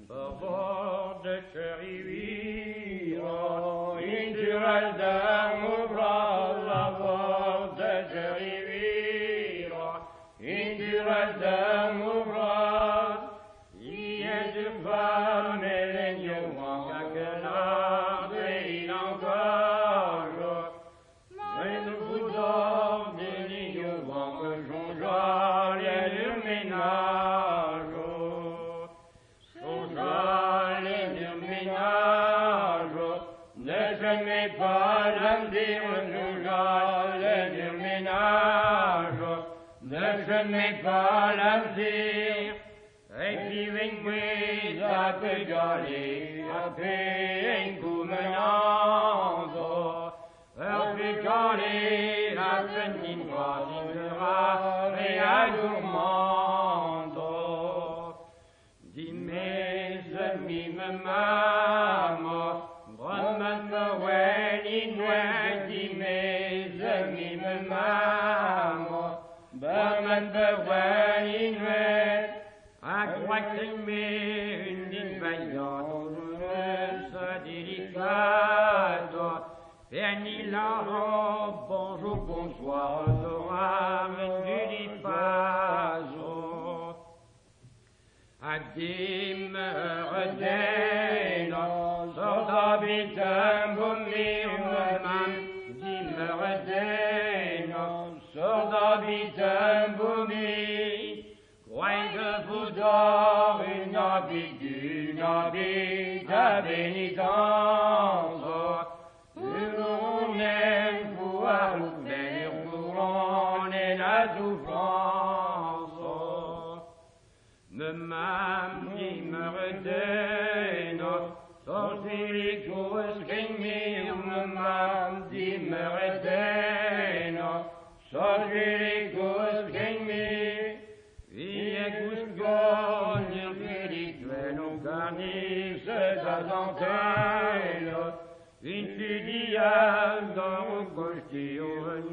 Bevorde cheriviro, in diraldam ubrala vorde cheriviro, in diraldam ubrala, ied van melenio cacanade in encore, mais le boudor de l'igno que jongeal et le ménage. Ne jamais pas l'amdir, le ménage, ne jamais pas l'amdir, et puis venez à pédaler, à payer coup menando, à pédaler, à peine et à gourmando. Dis mes amis, me maman, Brahman Bawani Nwadi mes amis me maman, Brahman Bawani Nwadi, à croire qu'aimer une ligne vaillante, sa délicate, Ferni la robe, bonjour, bonsoir, Dora, du lipazo. Adim redeno, sordabitam bumir mam, dim redeno, sordabitam bumir, croyez de vous d'or une habite à pénitence, on aime pouvoir ouvrir pour et la souffrance. Me mamdi me redeno, sortir les causes qu'aimer, me mamdi me redeno, sortir les causes qu'aimer, vie gusgon, il spirituel, on garnisse sa dentelle, une filiale dans le costume,